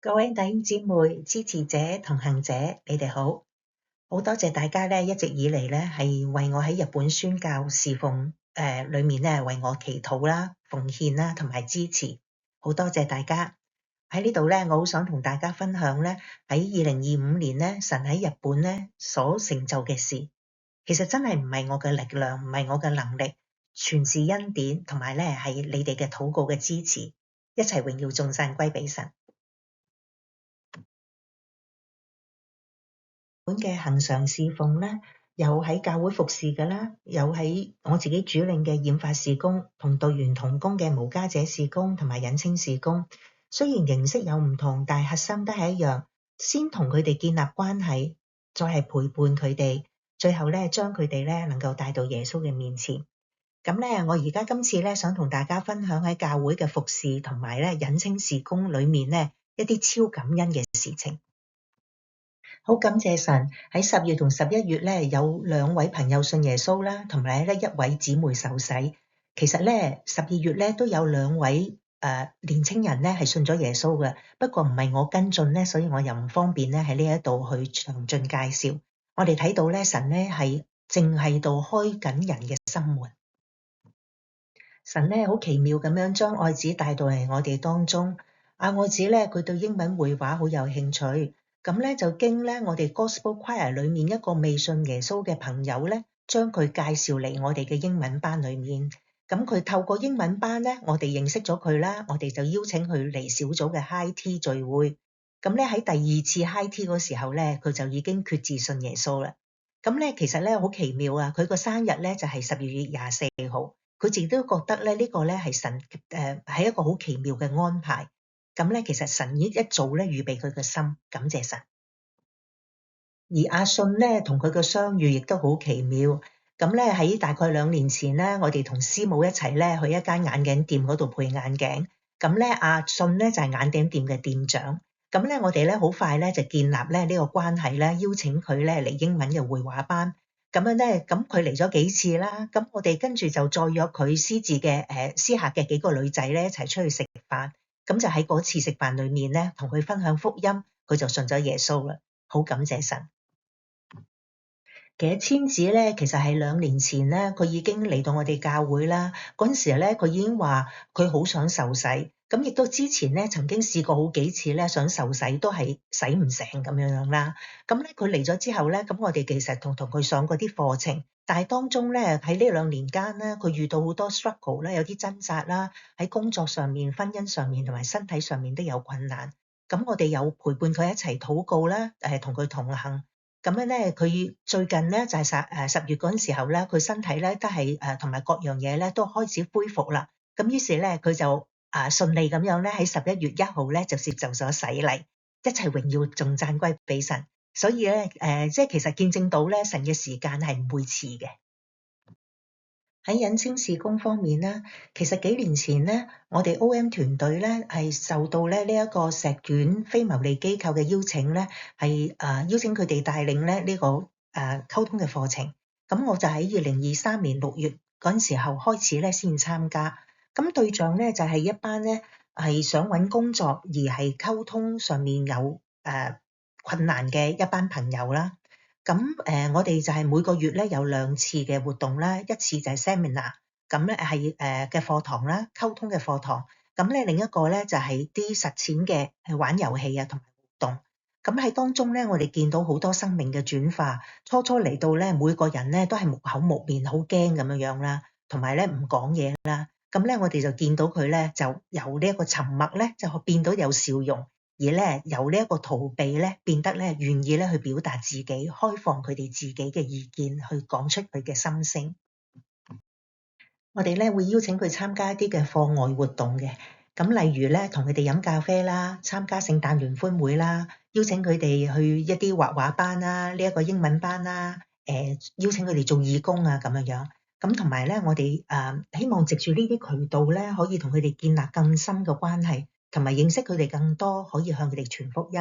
各位弟兄姊妹、支持者、同行者，你哋好！好多謝大家咧，一直以嚟咧係為我喺日本宣教侍奉裏面咧為我祈禱啦、奉獻啦同埋支持，好多謝大家喺呢度咧。我好想同大家分享咧喺2025年咧神喺日本咧所成就嘅事，其實真係唔係我嘅力量，唔係我嘅能力，全是恩典，同埋咧係你哋嘅禱告嘅支持，一齊榮耀頌讚歸俾神。本嘅恆常侍奉咧，有喺教會服侍嘅啦，有喺我自己主領嘅染髮事工同道園同工嘅無家者事工同埋隱青事工。雖然形式有唔同，但係核心都係一樣，先同佢哋建立關係，再係陪伴佢哋，最後咧將佢哋咧能夠帶到耶穌嘅面前。咁咧，我而家今次咧想同大家分享喺教會嘅服侍同埋咧隱青事工裏面咧一啲超感恩嘅事情。好感謝神喺10月同11月咧有2位朋友信耶穌啦，同埋咧1位姊妹受洗。其實咧12月咧都有2位年青人咧係信咗耶穌嘅，不過唔係我跟進咧，所以我又唔方便咧喺呢一度去詳盡介紹。我哋睇到咧神咧係正喺度開緊人嘅心門，神咧好奇妙咁樣將愛子帶到嚟我哋當中。愛子咧佢對英文會話好有興趣。咁咧就經咧我哋 Gospel Choir 裏面一個未信耶穌嘅朋友咧，將佢介紹嚟我哋嘅英文班裏面。咁佢透過英文班咧，我哋認識咗佢啦，我哋就邀請佢嚟小組嘅 High Tea 聚會。咁咧喺第2次 High Tea 嗰時候咧，佢就已經決志信耶穌啦。咁咧其實咧好奇妙啊！佢個生日咧就係12月24號，佢自己都覺得咧呢個咧係神係一個好奇妙嘅安排。咁咧，其實神已經一早咧預備佢嘅心，感謝神。而阿信咧同佢嘅相遇亦都好奇妙。咁咧喺大概2年前咧，我哋同師母一齊咧去一間眼鏡店嗰度配眼鏡。咁咧阿信咧就係眼鏡店嘅店長。咁咧我哋咧好快咧就建立咧呢個關係咧，邀請佢咧嚟英文嘅會話班。咁樣咧，咁佢嚟咗幾次啦。咁我哋跟住就再約佢私下嘅幾個女仔咧一齊出去食飯。咁就喺嗰次食飯裏面咧，同佢分享福音，佢就信咗耶穌啦。好感謝神。其實千子咧，其實係2年前咧，佢已經嚟到我哋教會啦。嗰陣時咧，佢已經話佢好想受洗，咁亦都之前咧曾經試過好幾次咧想受洗，都係洗唔成咁樣啦。咁咧佢嚟咗之後咧，咁我哋其實同佢上過啲課程，但係當中咧喺呢2年間咧，佢遇到好多 struggle 啦，有啲掙扎啦，喺工作上面、婚姻上面同埋身體上面都有困難。咁我哋有陪伴佢一齊禱告啦，同佢同行。咁樣咧，佢最近咧就係10月嗰陣時候咧，佢身體咧都係同埋各樣嘢咧都開始恢復啦。咁於是咧，佢就順利咁樣咧喺11月1號咧就接受咗洗禮，一齊榮耀頌讚歸俾神。所以咧即係其實見證到咧神嘅時間係唔會遲嘅。喺隱青事工方面咧，其實幾年前咧，我哋 OM 團隊咧係受到咧呢一個石卷非牟利機構嘅邀請咧，係邀請佢哋帶領咧呢個溝通嘅課程。咁我就喺2023年6月嗰陣時候開始咧先參加。咁對象咧就係一班咧係想揾工作而係溝通上面有困難嘅一班朋友啦。咁我哋就係每個月咧有2次嘅活動啦，一次就係 seminar， 咁咧係嘅課堂啦，溝通嘅課堂。咁咧另一個咧就係啲實踐嘅玩遊戲啊同埋活動。咁喺當中咧，我哋見到好多生命嘅轉化。初嚟到咧，每個人咧都係木口木面，好驚咁樣啦，同埋咧唔講嘢啦。咁咧我哋就見到佢咧就由呢一個沉默咧就變到有笑容。而咧由呢一個逃避咧變得咧願意咧去表達自己，開放佢哋自己嘅意見，去講出佢嘅心聲。我哋咧會邀請佢參加一啲嘅課外活動嘅，咁例如咧同佢哋飲咖啡啦，參加聖誕聯歡會啦，邀請佢哋去一啲畫畫班啦，呢一個英文班啦，邀請佢哋做義工啊咁樣。咁同埋咧，我哋希望藉住呢啲渠道咧，可以同佢哋建立更深嘅關係。同埋認識佢哋更多，可以向佢哋傳福音。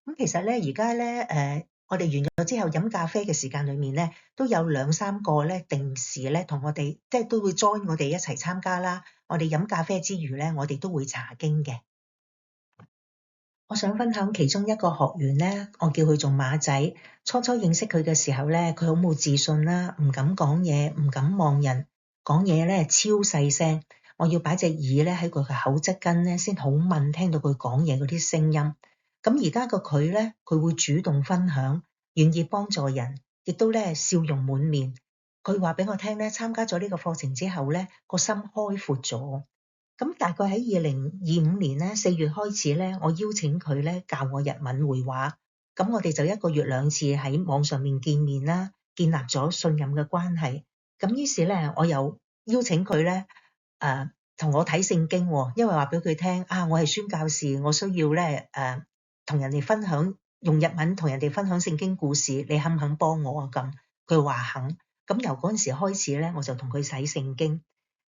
咁其實咧，而家咧，我哋完咗之後飲咖啡嘅時間裏面咧，都有2-3個咧定時咧同我哋，即係都會 join 我哋一齊參加啦。我哋飲咖啡之餘咧，我哋都會查經嘅。我想分享其中一個學員咧，我叫佢做馬仔。初初認識佢嘅時候咧，佢好冇自信啦，唔敢講嘢，唔敢望人，講嘢咧超細聲。我要擺隻耳咧喺佢嘅口側跟咧，先好聞聽到佢講嘢嗰啲聲音。咁而家個佢咧，佢會主動分享，願意幫助人，亦都咧笑容滿面。佢話俾我聽咧，參加咗呢個課程之後咧，個心開闊咗。咁大概喺2025年咧4月開始咧，我邀請佢咧教我日文會話。咁我哋就1個月2次喺網上面見面啦，建立咗信任嘅關係。咁於是咧，我又邀請佢咧同我睇聖經喎，因為話俾佢聽我係宣教士，我需要咧同人哋分享，用日文同人哋分享聖經故事，你肯唔肯幫我啊？咁佢話肯。咁由嗰陣時開始咧，我就同佢睇聖經。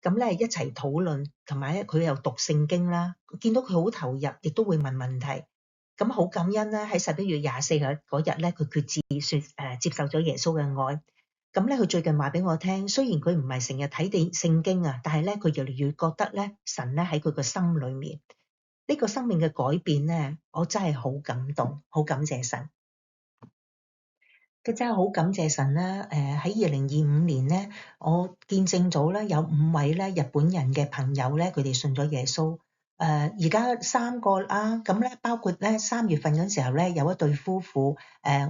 咁咧一齊討論，同埋咧佢又讀聖經啦。見到佢好投入，亦都會問問題。咁好感恩咧，喺11月24日嗰日咧，佢決志接受咗耶穌嘅愛。咁咧佢最近話俾我聽，雖然佢唔係成日睇聖經啊，但係咧佢越嚟越覺得咧神咧喺佢個心裏面呢個生命嘅改變咧，我真係好感動，好感謝神。佢真係好感謝神啦！喺2025年咧，我見證咗咧有5位咧日本人嘅朋友咧，佢哋信咗耶穌。而家3個啦，咁咧包括咧3月份嗰時候咧有一對夫婦，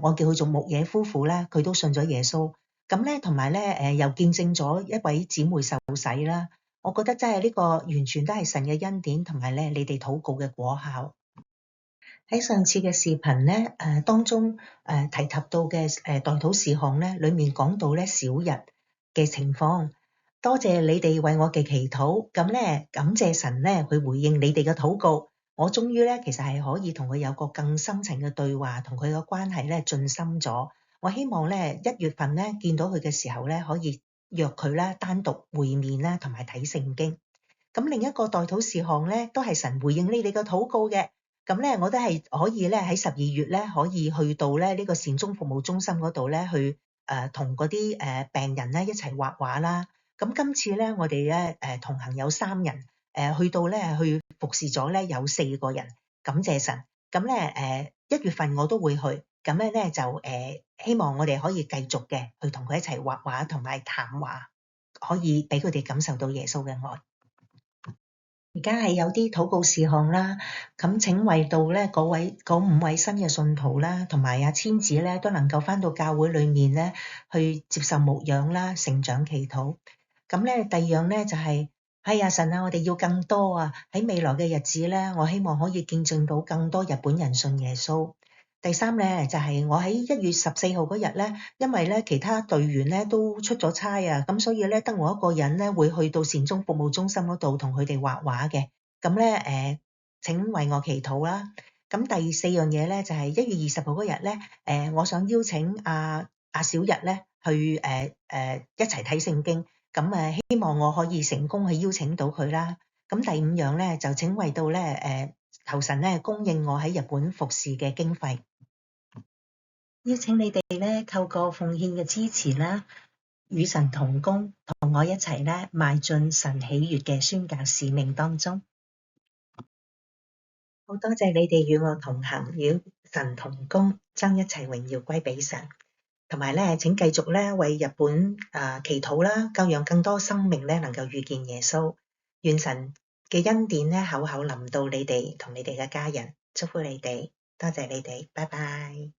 我叫佢做牧野夫婦咧，佢都信咗耶穌。咁咧同埋咧又見證咗一位姊妹受洗啦。我覺得真係呢個完全都係神嘅恩典，同埋咧你哋禱告嘅果效。喺上次嘅視頻咧，當中提及到嘅代禱事項咧，裡面講到咧小日嘅情況。多謝你哋為我嘅祈禱，咁咧感謝神咧去回應你哋嘅禱告。我終於咧其實係可以同佢有個更深層嘅對話，同佢嘅關係咧進深咗。我希望咧1月份咧見到佢嘅時候咧，可以約佢啦單獨會面啦，同埋睇聖經。咁另一個代禱事項咧，都係神回應你哋嘅禱告嘅。咁咧，我都係可以咧喺12月咧，可以去到咧呢個善終服務中心嗰度咧，去同嗰啲病人咧一齊畫畫啦。咁今次咧，我哋咧同行有3人，去到咧去服侍咗咧有4個人，感謝神。咁咧1月份我都會去，咁咧就希望我哋可以繼續嘅去同佢一齊畫畫同埋談話，可以俾佢哋感受到耶穌嘅愛。而家係有啲禱告事項啦，咁請為到咧嗰5位新嘅信徒啦，同埋阿千子咧都能夠返到教會裏面咧去接受牧養啦、成長祈禱。咁咧第二樣咧就係，神啊，我哋要更多啊！喺未來嘅日子咧，我希望可以見證到更多日本人信耶穌。第3咧就係我喺1月14號嗰日咧，因為咧其他隊員咧都出咗差啊，咁所以咧得我一個人咧會去到善終服務中心嗰度同佢哋畫畫嘅。咁咧請為我祈禱啦。咁第4樣嘢咧就係1月20號嗰日咧，我想邀請阿小日咧去一齊睇聖經。咁希望我可以成功去邀請到佢啦。咁第5樣咧就請為到咧求神咧供應我喺日本服侍嘅經費。邀請你哋咧透過奉獻嘅支持啦，與神同工，同我一齊咧邁進神喜悅嘅宣教使命當中。好多謝你哋與我同行，與神同工，將一切榮耀歸俾神。同埋咧，請繼續咧為日本祈禱啦，救讓更多生命咧能夠遇見耶穌。願神嘅恩典咧厚厚臨到你哋同你哋嘅家人，祝福你哋，多謝你哋，拜拜。